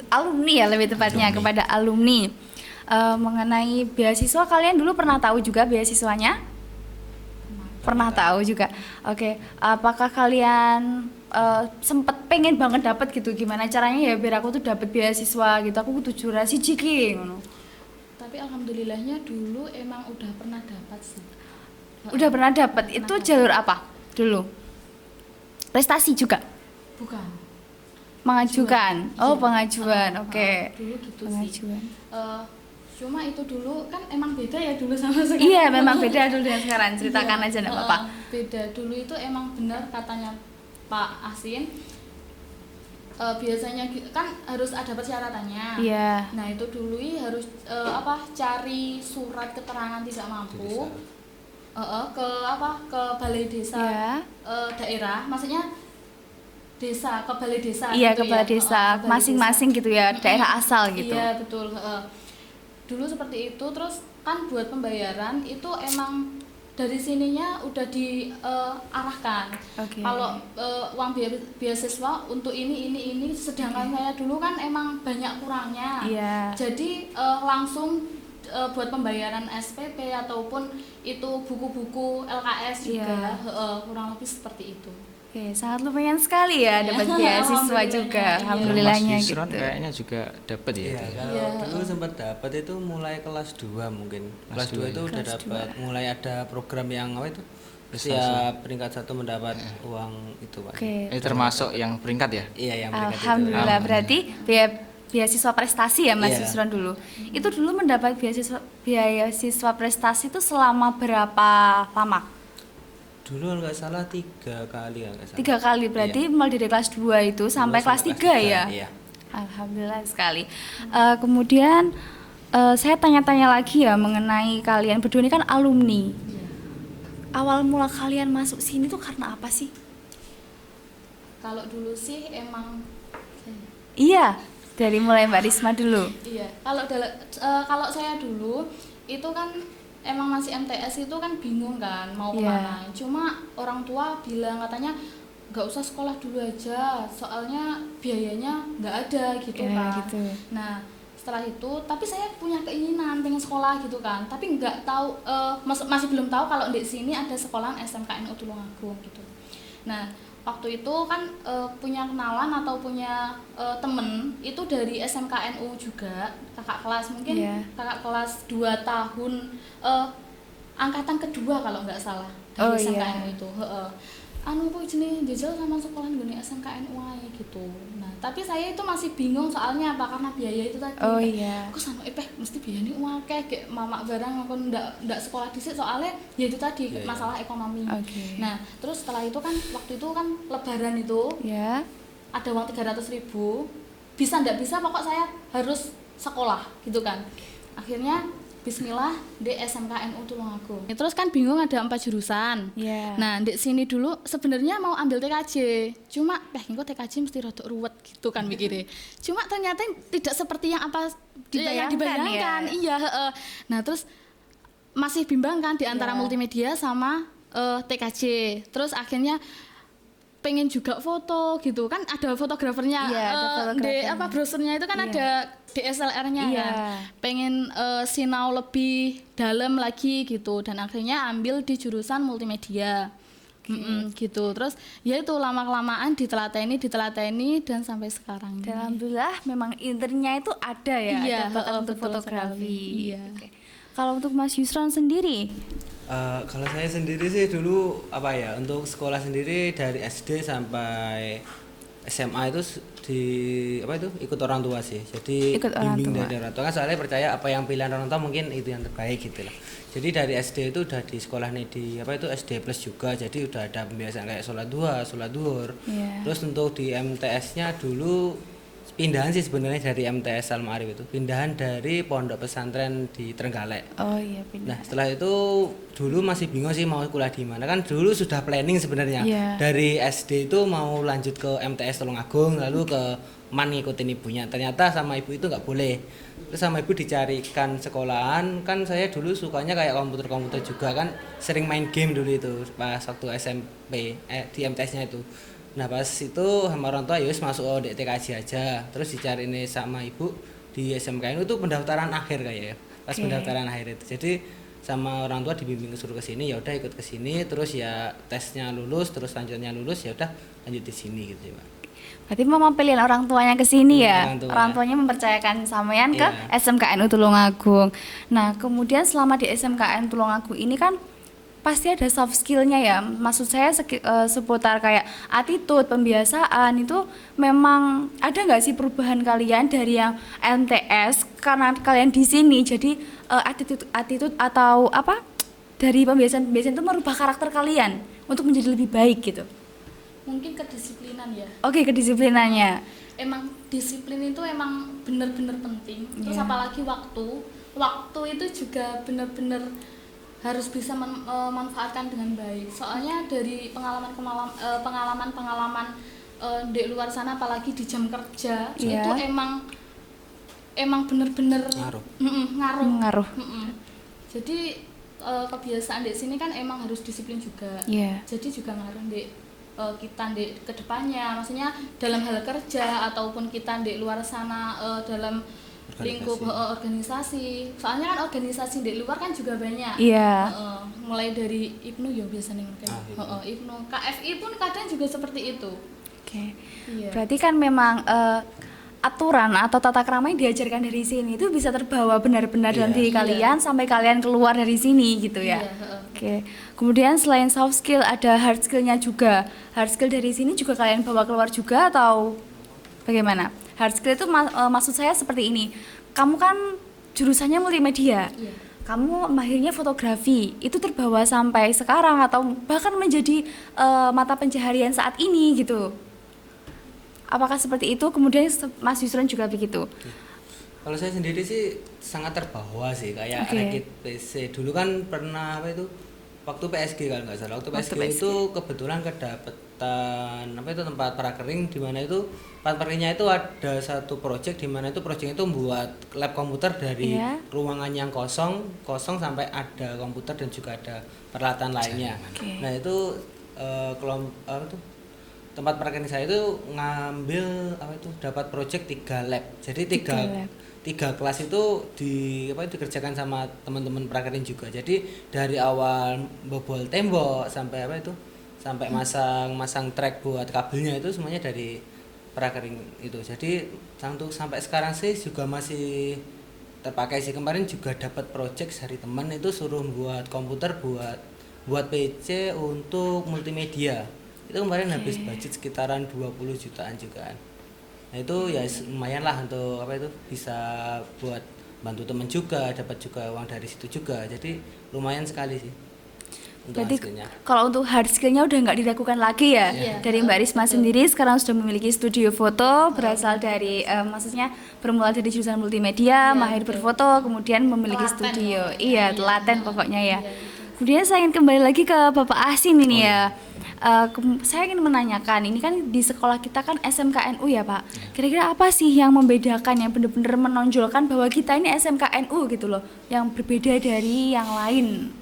B: alumni ya lebih tepatnya, kepada alumni. Mengenai beasiswa, kalian dulu pernah tahu juga beasiswanya? Pernah tahu juga. Oke, apakah kalian sempet pengen banget dapat gitu, gimana caranya ya biar aku tuh dapat beasiswa gitu, aku butuh juara siji ki ngono.
C: Tapi alhamdulillahnya dulu emang udah pernah dapat sih.
B: Udah pernah dapat. Itu jalur apa dulu? Prestasi juga?
C: Bukan.
B: Mengajukan. Oh, pengajuan. Oke.
C: Dulu gitu sih.
B: Pengajuan.
C: Cuma itu dulu kan emang beda ya dulu sama sekarang.
B: Iya, memang beda dulu dengan sekarang. Ceritakan
C: Iya,
B: aja enggak apa-apa.
C: Beda. Dulu itu emang benar katanya Pak Asin. Biasanya kan harus ada persyaratannya.
B: Iya.
C: Nah, itu dulu harus cari surat keterangan tidak mampu. Ke balai desa
B: Iya.
C: daerah, maksudnya desa ke balai desa
B: Iya,
C: gitu
B: ke balai
C: ya.
B: desa
C: Balai
B: masing-masing
C: desa.
B: gitu ya, daerah asal gitu.
C: Iya betul. Dulu seperti itu, terus kan buat pembayaran itu emang dari sininya udah diarahkan.
B: Oke.
C: Kalau uang beasiswa untuk ini, sedangkan saya dulu kan emang banyak kurangnya.
B: Iya.
C: Jadi langsung buat pembayaran SPP ataupun itu buku-buku LKS juga, kurang lebih seperti itu.
B: Oke, sangat lumayan sekali ya dapat beasiswa
C: Alhamdulillahnya,
B: juga.
C: iya.
B: Alhamdulillahnya
A: Mas
B: gitu.
A: Yusron kayaknya juga dapat ya.
D: Iya, kalau
C: Iya.
D: dulu sempat dapat itu mulai kelas 2 mungkin. Kelas 2 itu udah
B: Kelas
D: dapat, mulai ada program yang apa itu? Usia peringkat 1 mendapat uang itu, Pak.
B: Oke.
A: Ini termasuk yang peringkat ya?
D: Iya, yang peringkat itu.
B: Alhamdulillah, berarti beasiswa prestasi ya Mas
D: Iya.
B: Yusron dulu. Itu dulu mendapat beasiswa prestasi itu selama berapa lama?
D: Dulu kalau nggak salah 3 kali ya, nggak salah.
B: 3 kali, berarti
D: Iya.
B: mulai dari kelas 2 itu sampai
D: Dulu
B: kelas 3 ya?
D: Iya.
B: Alhamdulillah sekali. Kemudian saya tanya-tanya lagi ya mengenai kalian berdua ini kan alumni. Awal mula kalian masuk sini tuh karena apa sih?
C: Kalau dulu sih emang
B: Iya, dari mulai Mbak Risma dulu.
C: iya. Kalau saya dulu itu kan emang masih MTS itu kan bingung kan mau
B: Iya.
C: kemana. Cuma orang tua bilang katanya nggak usah sekolah dulu aja, soalnya biayanya nggak ada gitu
B: Iya,
C: kan.
B: gitu.
C: Nah setelah itu, tapi saya punya keinginan pengen sekolah gitu kan, tapi nggak tahu, masih belum tahu kalau di sini ada sekolahan SMKNU Tulungagung gitu. Nah waktu itu kan punya kenalan atau punya temen itu dari SMKNU juga, kakak kelas mungkin,
B: Iya.
C: kakak kelas 2 tahun angkatan kedua kalau nggak salah dari
B: Oh,
C: SMKNU
B: iya.
C: itu. Anu apa jenis jajal sama sekolah gini SMKNU aja gitu. Nah tapi saya itu masih bingung soalnya apa, karena biaya itu tadi.
B: Oh iya.
C: Aku sama mesti biaya ini akeh kayak mamak barang aku ndak sekolah dhisik soalnya ya itu tadi
D: Iya, iya.
C: masalah ekonomi.
B: Oke.
C: Nah terus setelah itu kan waktu itu kan lebaran itu
B: Ya.
C: ada uang 300.000, bisa ndak bisa pokok saya harus sekolah gitu kan. Akhirnya Bismillah di SMKNU Tulungagung. Terus kan bingung ada 4 jurusan.
B: Iya.
C: Nah, di sini dulu sebenarnya mau ambil TKJ. Cuma engko TKJ mesti rada ruwet gitu kan mikirnya. Cuma ternyata tidak seperti yang apa yang dibayangkan.
B: ya?
C: Iya, Nah, terus masih bimbang kan di antara
B: Iya.
C: multimedia sama TKJ. Terus akhirnya pengen juga foto gitu kan, ada fotografernya.
B: Iya, ada fotografernya.
C: Brosurnya itu kan
B: Iya.
C: ada DSLR-nya
B: Iya.
C: kan. Pengen sinau lebih dalam lagi gitu, dan akhirnya ambil di jurusan multimedia. Gitu. Terus ya itu lama-kelamaan ditelaten dan sampai sekarang.
B: Dan alhamdulillah memang internya itu ada ya,
C: Iya,
B: ada bakat untuk
C: betul
B: fotografi.
C: sekali. Iya.
B: Oke. Kalau untuk Mas Yusron sendiri,
D: Kalau saya sendiri sih dulu apa ya, untuk sekolah sendiri dari SD sampai SMA itu ikut orang tua sih. Jadi
B: Ikut orang
D: bimbing
B: tua.
D: dari orang tua kan, soalnya percaya apa yang pilihan orang tua mungkin itu yang terbaik gitu lah. Jadi dari SD itu udah di sekolah nih di SD plus juga, jadi udah ada pembiasaan kayak sholat duha, sholat duhur.
B: Iya.
D: Terus untuk di MTS-nya dulu pindahan sih sebenarnya dari MTS Al Ma'arif itu, pindahan dari pondok pesantren di Trenggalek.
B: Oh iya,
D: Nah
B: pindah.
D: setelah itu dulu masih bingung sih mau kuliah di mana, kan dulu sudah planning sebenarnya
B: Iya.
D: dari SD itu mau lanjut ke MTS Tulungagung lalu ke MAN ngikutin ibunya, ternyata sama ibu itu nggak boleh, terus sama ibu dicarikan sekolahan. Kan saya dulu sukanya kayak komputer juga, kan sering main game dulu itu pas waktu SMP di MTS-nya itu. Nah pas itu sama orang tua ya wis masuk TKJ aja, terus dicari ini sama ibu di SMKN itu pendaftaran akhir kayak ya, pas
B: Oke.
D: pendaftaran akhir itu. Jadi sama orang tua dibimbing suruh ke sini, ya udah ikut ke sini, terus ya tesnya lulus, terus lanjutnya lulus, ya udah lanjut di sini gitu ya Pak.
B: Berarti mama pilihan orang tuanya ke sini ya.
D: Orang tua.
B: Orang tuanya mempercayakan sampean ke
D: Iya.
B: SMKNU Tulungagung. Nah, kemudian selama di SMKN Tulungagung ini kan pasti ada soft skill-nya ya. Maksud saya seputar kayak attitude, pembiasaan itu memang ada nggak sih perubahan kalian dari yang MTS karena kalian di sini jadi attitude atau apa dari pembiasaan itu merubah karakter kalian untuk menjadi lebih baik gitu.
C: Mungkin kedisiplinan ya.
B: Oke, kedisiplinannya.
C: Emang disiplin itu emang bener-bener penting. Terus
B: Iya.
C: apalagi waktu itu juga bener-bener harus bisa memanfaatkan dengan baik. Soalnya dari pengalaman di luar sana, apalagi di jam kerja,
B: Iya.
C: itu emang bener-bener
D: Ngaruh.
C: ngaruh.
B: Mengaruh.
C: Jadi kebiasaan di sini kan emang harus disiplin juga.
B: Iya.
C: Jadi juga ngaruh di kita di kedepannya, maksudnya dalam hal kerja ataupun kita di luar sana dalam lingkup organisasi. Soalnya kan organisasi di luar kan juga banyak.
B: Iya.
C: Mulai dari IPNU ya biasanya mereka. IPNU, KFI pun kadang juga seperti itu.
B: Oke.
C: Iya.
B: Berarti kan memang aturan atau tata krama yang diajarkan dari sini itu bisa terbawa benar-benar dalam
D: Iya.
B: diri
C: Iya.
B: kalian sampai kalian keluar dari sini gitu ya.
C: Iya,
B: Oke. Kemudian selain soft skill ada hard skill-nya juga. Hard skill dari sini juga kalian bawa keluar juga atau bagaimana? Hard skill itu maksud saya seperti ini. Kamu kan jurusannya multimedia.
C: Iya.
B: Kamu mahirnya fotografi. Itu terbawa sampai sekarang atau bahkan menjadi mata pencaharian saat ini gitu. Apakah seperti itu? Kemudian Mas Yusron juga begitu.
D: Kalau saya sendiri sih sangat terbawa sih, kayak
B: Oke.
D: Rakit PC dulu kan pernah apa itu waktu PSG kalau nggak salah, waktu
B: Waktu
D: PSG
B: PSG.
D: itu kebetulan kedapetan apa itu tempat prakering, di mana itu tempat prakeringnya itu ada satu project, di mana itu project itu membuat lab komputer dari
B: Iya.
D: ruangan yang kosong sampai ada komputer dan juga ada peralatan lainnya.
B: Oke.
D: Nah itu apa itu tempat prakering saya itu ngambil apa itu dapat project 3 lab, jadi
B: Tiga
D: tiga
B: lab.
D: tiga kelas itu dikerjakan sama teman-teman prakerin juga. Jadi dari awal bobol tembok sampai apa itu sampai masang track buat kabelnya itu semuanya dari prakerin itu. Jadi sampai sekarang sih juga masih terpakai sih. Kemarin juga dapat project dari teman itu suruh buat komputer buat PC untuk multimedia. Itu kemarin habis budget sekitaran 20 jutaan juga. Nah itu ya lumayan lah untuk apa itu bisa buat bantu temen juga, dapat juga uang dari situ juga. Jadi lumayan sekali sih untuk
B: Berarti
D: hasilnya.
B: kalau untuk hard skill-nya udah nggak diragukan lagi ya.
C: Iya.
B: Dari Mbak Risma sendiri sekarang sudah memiliki studio foto berasal dari maksudnya bermula dari jurusan multimedia,
C: Iya,
B: mahir
C: betul.
B: berfoto, kemudian memiliki
C: Telaten
B: studio.
C: pokoknya.
B: Iya,
C: Iya.
B: telaten pokoknya ya.
C: Iya, gitu.
B: Kemudian saya ingin kembali lagi ke Bapak Asin ini ya. Saya ingin menanyakan, ini kan di sekolah kita kan SMKNU ya Pak. Kira-kira apa sih yang membedakan, yang benar-benar menonjolkan bahwa kita ini SMKNU gitu loh, yang berbeda dari yang lain?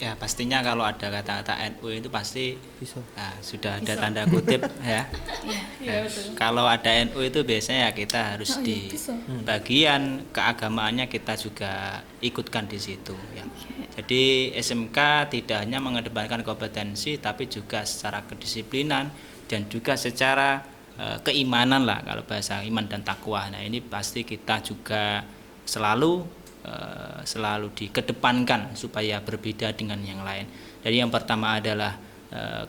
A: Ya pastinya kalau ada kata-kata NU itu pasti
D: Bisa.
A: sudah ada tanda kutip ya.
C: Iya,
A: Nah,
C: betul.
A: kalau ada NU itu biasanya ya kita harus
C: Oh, iya,
A: di
C: bisa.
A: bagian keagamaannya kita juga ikutkan di situ ya. Jadi SMK tidak hanya mengedepankan kompetensi tapi juga secara kedisiplinan dan juga secara keimanan lah, kalau bahasa iman dan takwa. Nah ini pasti kita juga selalu dikedepankan supaya berbeda dengan yang lain. Jadi yang pertama adalah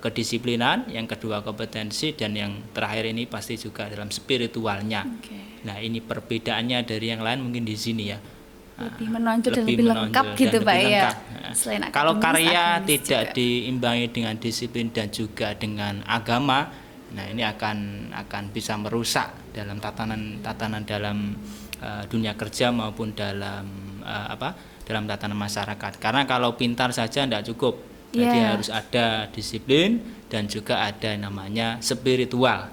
A: kedisiplinan, yang kedua kompetensi, dan yang terakhir ini pasti juga dalam spiritualnya.
B: Oke.
A: Nah ini perbedaannya dari yang lain mungkin di sini ya.
B: Lebih menonjol dan lebih
A: menonjol
B: lengkap
A: dan
B: gitu
A: lebih
B: Pak ya.
A: lengkap. Nah,
B: Selain
A: kalau
B: akademis,
A: karya
B: akademis
A: tidak
B: juga.
A: diimbangi dengan disiplin dan juga dengan agama, Nah, ini akan bisa merusak dalam tatanan dalam dunia kerja maupun dalam dalam tatanan masyarakat. Karena kalau pintar saja tidak cukup. Jadi harus ada disiplin dan juga ada namanya spiritual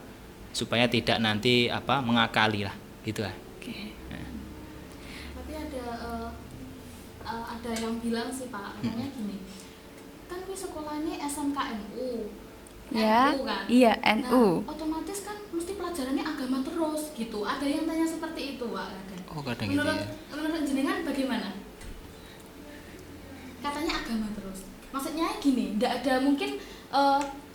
A: supaya tidak nanti mengakali lah gitu lah.
C: Tapi ada yang bilang sih Pak, katanya gini, kan kuwi sekolahnya SMKNU,
B: Ya,
C: NU kan?
B: iya,
C: Nah,
B: NU.
C: otomatis kan mesti pelajarannya agama terus gitu. Ada yang tanya seperti itu Pak.
A: Oh, kadang gitu
C: Menurut
A: ya.
C: menurut jenengan bagaimana? Katanya agama terus. Maksudnya gini, ndak ada mungkin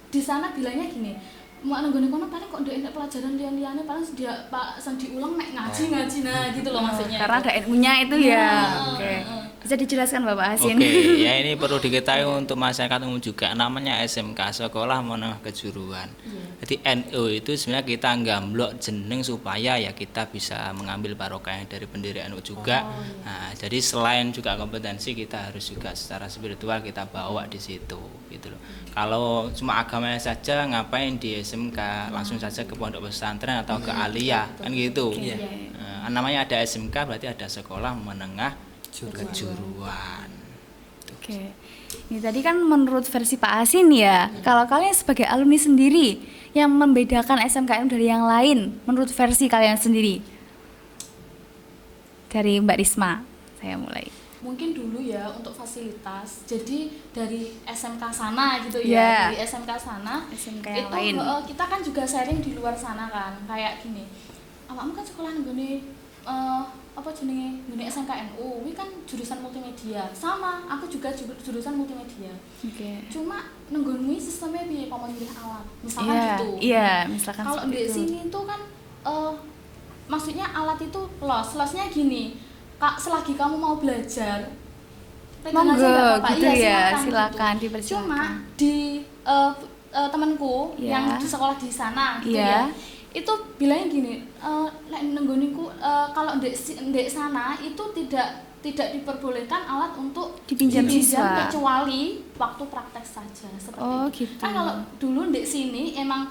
C: di sana bilangnya gini, mau nenggone kono paling kok ndek pelajaran lian-liane paling dia Pak sang diulang mek ngaji nah gitu loh maksudnya.
B: Karena
C: itu.
B: ada NU-nya itu ya.
C: Nah,
B: Oke. Bisa dijelaskan Bapak Hasin?
A: Oke, ya ini perlu diketahui untuk masyarakat umum juga, namanya SMK, Sekolah Menengah Kejuruan. Jadi NU itu sebenarnya kita gamblok jeneng supaya ya kita bisa mengambil barokah dari pendiri NU juga. Nah, jadi selain juga kompetensi, kita harus juga secara spiritual kita bawa di situ gitu loh. Kalau cuma agamanya saja ngapain di SMK, langsung saja ke pondok pesantren atau ke aliyah kan gitu. Namanya ada SMK berarti ada Sekolah Menengah Kejuruan.
B: Oke. Ini tadi kan menurut versi Pak Hasin ya. Kalau kalian sebagai alumni sendiri yang membedakan SMKN dari yang lain menurut versi kalian sendiri. Dari Mbak Risma, saya mulai.
C: Mungkin dulu ya untuk fasilitas. Jadi dari SMK sana gitu
B: Yeah.
C: ya, dari SMK sana
B: SMK yang
C: itu
B: lain.
C: kita kan juga sharing di luar sana kan. Kayak gini. Awakmu kan sekolah nggone apa jenenge ngene SMKNU, kuwi kan jurusan multimedia. Sama, aku juga jurusan multimedia.
B: Oke.
C: Cuma nenggonmu sistemnya piye pemilih alat. Misalkan
B: Iya,
C: gitu.
B: iya, misalkan
C: Kalau
B: seperti
C: di
B: itu.
C: sini itu kan maksudnya alat itu losnya gini. Kak, selagi kamu mau belajar pegang aja
B: Monggo,
C: nggak apa-apa.
B: gitu ya,
C: silakan
B: silakan,
C: gitu.
B: dipersilakan.
C: Cuma di temanku
B: Iya.
C: yang di sekolah di sana gitu
B: Iya.
C: ya. Itu bilangnya gini, lek nenggoniku kalau ndek sana itu tidak diperbolehkan alat untuk
B: Dipinjam siswa.
C: kecuali waktu praktek saja seperti
B: Oh,
C: itu.
B: gitu.
C: Kan kalau dulu ndek sini emang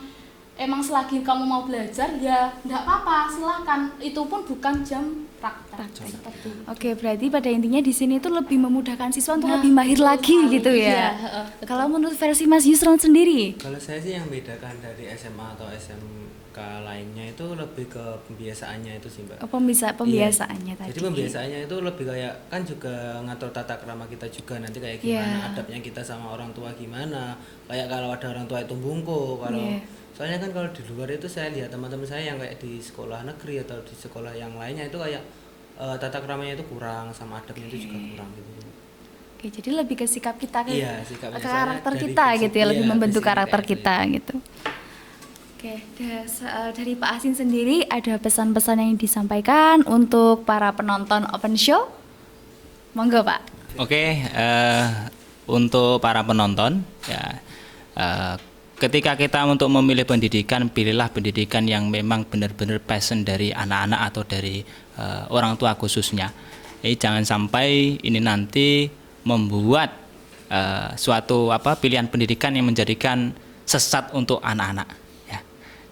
C: selagi kamu mau belajar ya ndak apa-apa, silakan. Itu pun bukan jam praktek. Seperti itu.
B: Oke, berarti pada intinya di sini itu lebih memudahkan siswa untuk
C: Nah,
B: lebih mahir
C: betul
B: lagi
C: sekali.
B: gitu ya.
C: Iya, betul.
B: Kalau menurut versi Mas Yusron sendiri,
D: Kalau saya sih yang bedakan dari SMA atau SMK lainnya itu lebih ke pembiasaannya itu sih Mbak.
B: pembiasaannya
D: Iya.
B: tadi.
D: Jadi pembiasaannya itu lebih kayak kan juga ngatur tata krama kita juga nanti kayak gimana adabnya kita sama orang tua gimana. Kayak kalau ada orang tua itu bungkuk, kalau soalnya kan kalau di luar itu saya lihat teman-teman saya yang kayak di sekolah negeri atau di sekolah yang lainnya itu kayak tata kramanya itu kurang sama adabnya itu juga kurang gitu.
B: Oke, jadi lebih ke sikap kita ke,
D: Iya, sikapnya.
B: ke karakter
D: Soalnya
B: kita
D: dari
B: gitu ya, lebih
D: iya,
B: membentuk
D: basicnya
B: karakter
D: kayak
B: kita gitu. Oke, dari Pak Asin sendiri ada pesan-pesan yang disampaikan untuk para penonton open show? Monggo Pak.
A: Oke, untuk para penonton ya, ketika kita untuk memilih pendidikan, pilihlah pendidikan yang memang benar-benar passion dari anak-anak atau dari orang tua khususnya. Jadi jangan sampai ini nanti membuat suatu pilihan pendidikan yang menjadikan sesat untuk anak-anak. Ya.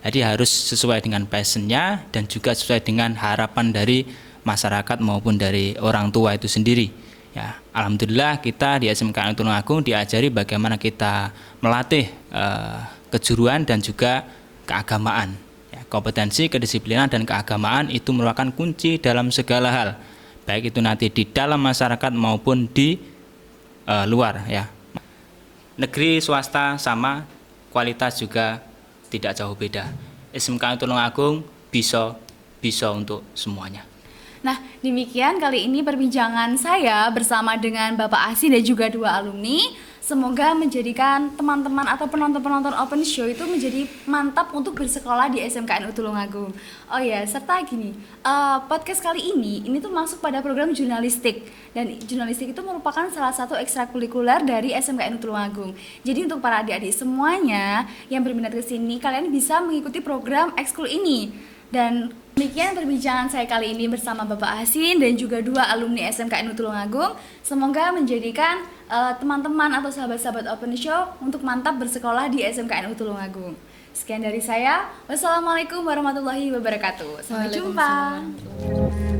A: Jadi harus sesuai dengan passionnya dan juga sesuai dengan harapan dari masyarakat maupun dari orang tua itu sendiri. Ya, alhamdulillah kita di SMK Tulungagung diajari bagaimana kita melatih kejuruan dan juga keagamaan. Ya, kompetensi, kedisiplinan dan keagamaan itu merupakan kunci dalam segala hal, baik itu nanti di dalam masyarakat maupun di luar. Ya, negeri swasta sama, kualitas juga tidak jauh beda. SMK Tulungagung bisa untuk semuanya.
B: Nah, demikian kali ini perbincangan saya bersama dengan Bapak Asin dan juga dua alumni. Semoga menjadikan teman-teman atau penonton-penonton open show itu menjadi mantap untuk bersekolah di SMKNU Tulungagung. Oh ya, serta gini, podcast kali ini tuh masuk pada program jurnalistik. Dan jurnalistik itu merupakan salah satu ekstrakurikuler dari SMKNU Tulungagung. Jadi untuk para adik-adik semuanya yang berminat ke sini, kalian bisa mengikuti program ekskul ini. Dan demikian perbincangan saya kali ini bersama Bapak Asin dan juga dua alumni SMKNU Tulungagung. Semoga menjadikan teman-teman atau sahabat-sahabat open show untuk mantap bersekolah di SMKNU Tulungagung. Sekian dari saya. Wassalamualaikum warahmatullahi wabarakatuh. Sampai jumpa.
C: Waalaikumsalam warahmatullahi wabarakatuh.